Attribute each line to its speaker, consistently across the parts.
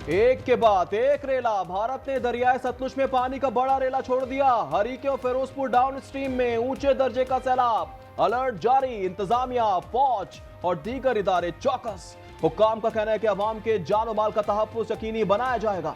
Speaker 1: एक के बाद एक रेला। भारत ने दरियाए सतलुज में पानी का बड़ा रेला छोड़ दिया। हरीके और फिरोजपुर डाउन स्ट्रीम में ऊंचे दर्जे का सैलाब। अलर्ट जारी। इंतजामिया, फौज और दीगर इदारे चौकस। हुक्काम का कहना है कि अवाम के जान और माल का तहफ्फुज यकीनी बनाया जाएगा।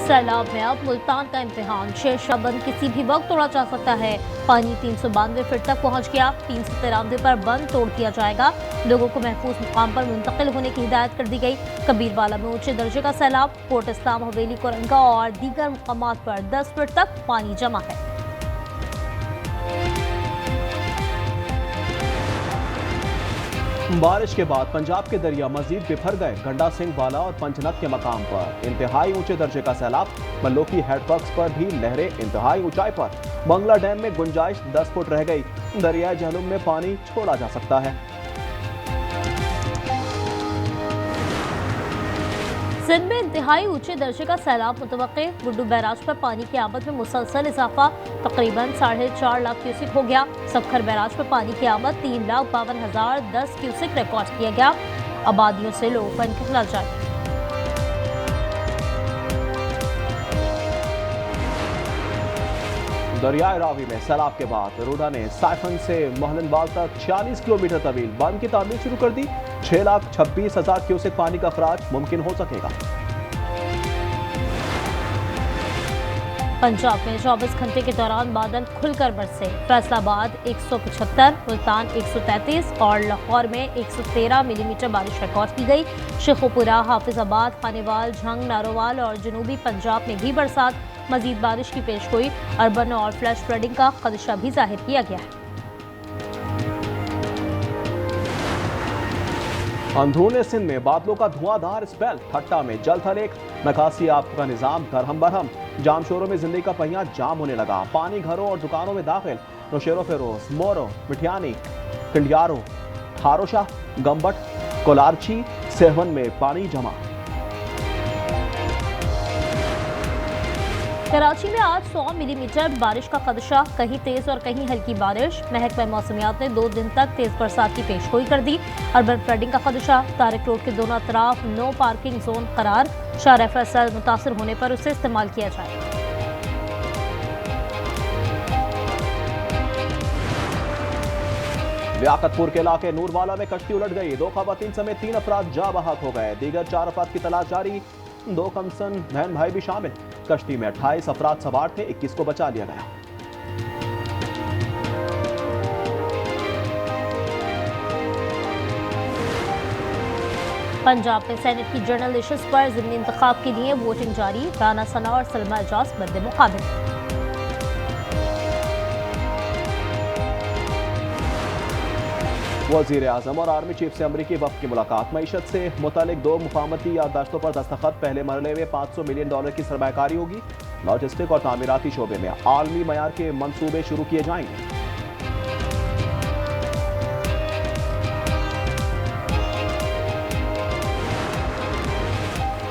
Speaker 2: सैलाब में अब मुल्तान का इम्तिहान। शेरशाह बंद किसी भी वक्त तोड़ा जा सकता है। पानी 392 फीट तक पहुंच गया। 393 पर बंद तोड़ दिया जाएगा। लोगों को महफूज मुकाम पर मुंतकिल होने की हिदायत कर दी गई। कबीरवाला में ऊंचे दर्जे का सैलाब। कोट इस्लाम हवेली, कोरंगा और दीगर मुकामात पर 10 फीट तक पानी जमा है।
Speaker 1: बारिश के बाद पंजाब के दरिया मजीद बिफर गए। गंडा सिंह वाला और पंचनद के मकाम पर इंतहाई ऊंचे दर्जे का सैलाब। मल्लोकी हेडवर्क्स पर भी लहरें इंतहाई ऊंचाई पर। बंगला डैम में गुंजाइश 10 फुट रह गई। दरियाए झेलुम में पानी छोड़ा जा सकता है।
Speaker 2: सिंध में इंतहाई ऊंचे दर्जे का सैलाब मुतवक्के। गुड्डू बैराज पर पानी की आमद में मुसलसल इजाफा। तकरीबन 4.5 लाख क्यूसिक हो गया। सखर बैराज पर पानी की आमद 3,52,010 क्यूसिक रिकॉर्ड किया गया। आबादियों से लोगों का इंतकाल जारी।
Speaker 1: दरियाए रावी में सैलाब के बाद रोडा ने साइफन से मोहनबाग तक 46 किलोमीटर तवील बांध की तामीर शुरू कर दी। 6,26,000 क्यूसेक पानी का अखराज मुमकिन हो सकेगा।
Speaker 2: पंजाब में 24 घंटे के दौरान बादल खुलकर बरसे। फैसलाबाद 175, मुल्तान 133 और लाहौर में 113 मिलीमीटर बारिश रिकॉर्ड की गई। शेखोपुरा, हाफिजाबाद, खानेवाल, झंग, नारोवाल और जनूबी पंजाब में भी बरसात। मजीद बारिश की पेशगोई। अर्बन और फ्लैश फ्लडिंग का खदशा भी जाहिर किया गया है।
Speaker 1: अंदरूनी सिंध में बादलों का धुआंधार स्पेल। ठट्टा में जल थल एक नकासी आपका का निजाम दरहम बरहम। जाम शोरों में जिंदगी का पहिया जाम होने लगा। पानी घरों और दुकानों में दाखिल। नौशेरो फेरोज, मोरो, मिठियानी, कंडियारो, थारोशाह, गम्बट, कोलारची, सेहवन में पानी जमा।
Speaker 2: कराची में आज 100 मिलीमीटर बारिश का खदशा। कहीं तेज और कहीं हल्की बारिश। महकमा मौसमियात ने 2 दिन तक तेज बरसात की पेशगोई कर दी। अर्बन फ्लडिंग का खदशा। तारिक रोड के दोनों तरफ नो पार्किंग जोन करार। शार फैसल मुतासर होने पर उसे इस्तेमाल किया जाए।
Speaker 1: लियाकतपुर के इलाके नूरवाला में कश्ती उलट गई। 2 खवातीन समेत 3 अफराद जा बहक हो गए। दीगर 4 अफराद की तलाश जारी। 2 कमसन बहन भाई भी शामिल। कश्ती में 28 अफराद सवार थे। 21 को बचा लिया गया।
Speaker 2: पंजाब में सेनेट की जनरल इश्यूज पर ज़िमनी इंतखाब के लिए वोटिंग जारी। राना सना और सलमा एजाज बदले मुकाबिल।
Speaker 1: वज़ीर आज़म और आर्मी चीफ से अमरीकी वफ़द की मुलाकात। मईशत से मुतालिक 2 मुफाहमती याददाश्तों पर दस्तखत। पहले मरहले में $500 मिलियन की सरमायाकारी होगी। लॉजिस्टिक और तामीराती शोबे में आलमी मयार के मंसूबे शुरू किए जाएंगे।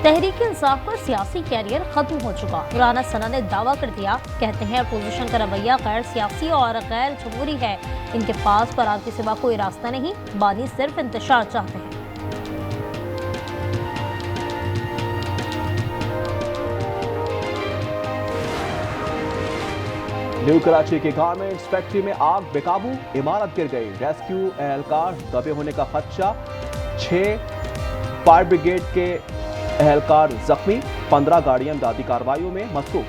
Speaker 2: तहरीक इंसाफ का सियासी कैरियर खत्म हो चुका। राना सना ने दावा कर दिया। कहते हैं अपोजिशन का रवैया गैर सियासी और गैर जमहूरी है। इनके पास फरार के सिवा कोई रास्ता नहीं। बानी सिर्फ इंतशार चाहते हैं।
Speaker 1: न्यू कराची की गारमेंट्स फैक्ट्री में आग बेकाबू। इमारत गिर गई। रेस्क्यू एहलकार दबे होने का खदशा। 6 फायर ब्रिगेड के एहलकार जख्मी। 15 गाड़ियां इमदादी कार्रवाइयों में मसरूफ।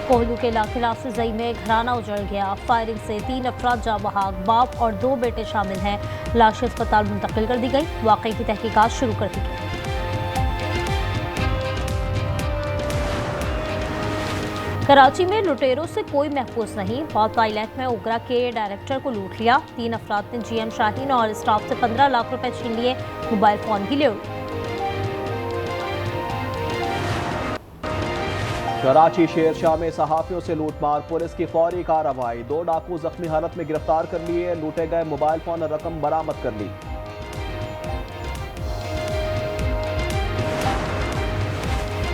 Speaker 2: कोहलू के इलाके लाफजई में घराना उजड़ गया। फायरिंग से 3 अफराद जा बहाक। बाप और 2 बेटे शामिल हैं। लाशें अस्पताल मुंतकिल कर दी गई। वाकई की तहकीकात शुरू कर दी गई। कराची में लुटेरों से कोई महफूज नहीं। पॉट आइलैंड में ओगरा के डायरेक्टर को लूट लिया। 3 अफराद ने GM शाहीन और स्टाफ से 15 लाख रुपए छीन लिए। मोबाइल फोन भी ले उड़े।
Speaker 1: कराची शेरशाह में सहाफियों से लूटमार। पुलिस की फौरी कार्रवाई। 2 डाकू जख्मी हालत में गिरफ्तार कर लिए। लूटे गए मोबाइल फोन और रकम बरामद कर ली।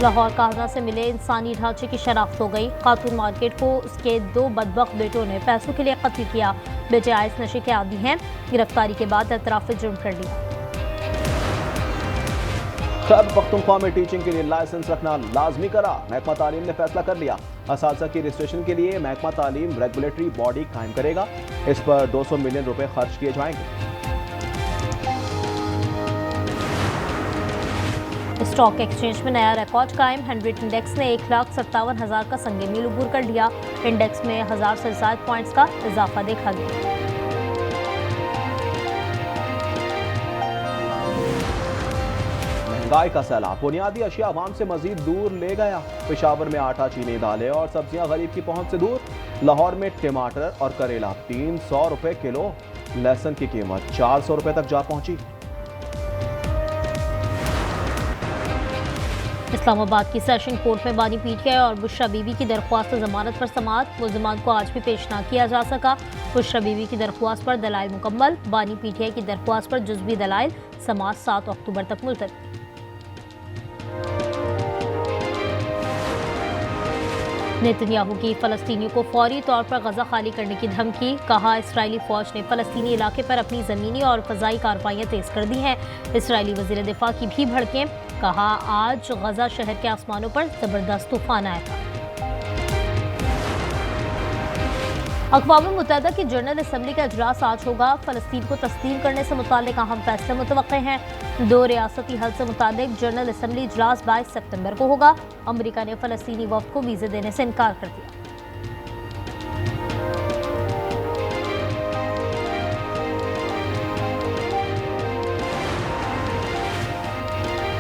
Speaker 2: लाहौर काहना से मिले इंसानी ढांचे की शनाख्त हो गई। खातून मार्केट को उसके 2 बदबख्त बेटों ने पैसों के लिए कत्ल किया। बेटे आइस नशे के आदी हैं। गिरफ्तारी के बाद एतराफ़ जुर्म कर लिया।
Speaker 1: खैबर पख्तूनख्वा में टीचिंग के लिए लाइसेंस रखना लाजमी करा। महकमा तालीम ने फैसला कर लिया। असातिज़ा की रजिस्ट्रेशन के लिए महकमा तालीम रेगुलेटरी बॉडी कायम करेगा। इस पर 200 मिलियन रुपए खर्च किए जाएंगे।
Speaker 2: स्टॉक एक्सचेंज में नया रिकॉर्ड कायम। हेनरी इंडेक्स ने 1,57,000 का संगे मील अबूर कर लिया। इंडेक्स में 1000 से ज़्यादा पॉइंट्स का इजाफा देखा गया।
Speaker 1: महंगाई का सैलाब बुनियादी अशिया आवाम से मजीद दूर ले गया। पेशावर में आटा, चीनी, दालें और सब्जियां गरीब की पहुंच से दूर। लाहौर में टमाटर और करेला 300 रुपए किलो। लहसुन की कीमत 400 रुपए तक जा पहुंची।
Speaker 2: इस्लामाबाद की सेशन कोर्ट में बानी पीटीआई और बुशरा बीबी की दरख्वास्त जमानत पर समाअत। मुल्ज़िमान को आज भी पेश न किया जा सका। बुशरा बीबी की दरख्वास्त पर दलाइल मुकम्मल। बानी पीटीआई की दरख्वास्त पर जुज़वी दलाइल। समाअत 7 अक्टूबर तक मुलतवी। नेतन्याहू की फ़लस्तीनियों को फौरी तौर पर गजा खाली करने की धमकी। कहा, इसराइली फ़ौज ने फ़लस्तीनी इलाके पर अपनी ज़मीनी और फ़ज़ाई कार्रवाइयाँ तेज़ कर दी हैं। इसराइली वज़ीर दिफ़ा की भी भड़कें। कहा, आज गजा शहर के आसमानों पर ज़बरदस्त तूफ़ान आएगा। अक़वाम मुत्तहिदा की जनरल असम्बली का इजलास आज होगा। फ़लस्तीन को तस्लीम करने से मुताल्लिक़ अहम फैसले मुतवक्के हैं। 2 रियासती हल से मुताल्लिक़ जनरल असम्बली इजलास 22 सितंबर को होगा। अमेरिका ने फ़लस्तीनी वफ़द को वीज़े देने से इनकार कर दिया।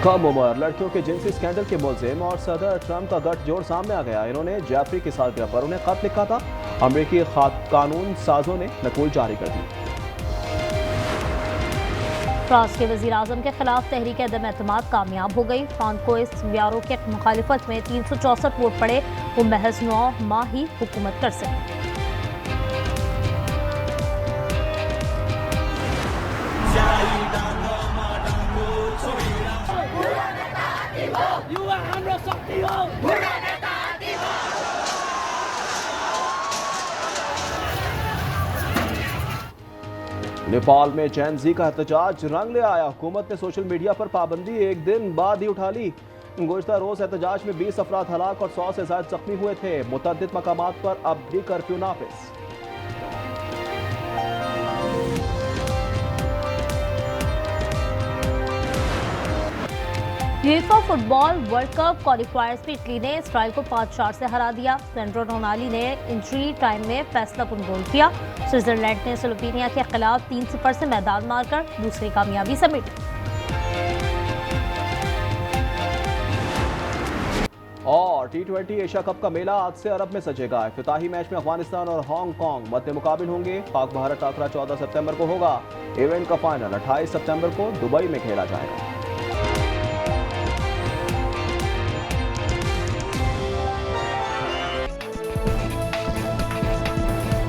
Speaker 1: कम उम्र लड़कियों के जिनसी स्कैंडल के मुलजिम और सदर ट्रंप का गठजोड़ सामने आ गया। इन्होंने जेफरी की सालगिरह पर उन्हें खत लिखा था। अमेरिकी कानून साजों ने नकूल जारी कर दी।
Speaker 2: फ्रांस के वज़ीर आज़म के खिलाफ तहरीक अदम एतमाद कामयाब हो गई। फ्रांस को इस ब्यारो के मुखालिफत में 364 वोट पड़े। वो महज 9 माह ही हुकूमत कर सके।
Speaker 1: नेपाल में जैन जी का एहतजाज रंग ले आया। हुकूमत ने सोशल मीडिया पर पाबंदी एक दिन बाद ही उठा ली। गुज़िश्ता रोज एहतजाज में 20 अफराद हलाक और 100 से ज़ायद जख्मी हुए थे। मुतअद्दिद मकामात पर अब भी कर्फ्यू नाफिज।
Speaker 2: UEFA football world cup qualifiers में इटली ने इसराइल को 5-4 से हरा दिया। सेंड्रो टोनाली ने इंजरी टाइम में फैसलाकुन गोल किया। स्विट्जरलैंड ने स्लोवेनिया के खिलाफ 3-0 से मैदान मारकर दूसरी कामयाबी समेटी।
Speaker 1: और T20 एशिया कप का मेला आज से अरब में सजेगा। इफ्तिताही मैच में अफगानिस्तान और हांगकांग मध्य मुकाबिल होंगे। पाक भारत टाकरा 14 सितंबर को होगा। इवेंट का फाइनल 28 सितंबर को दुबई में खेला जाएगा।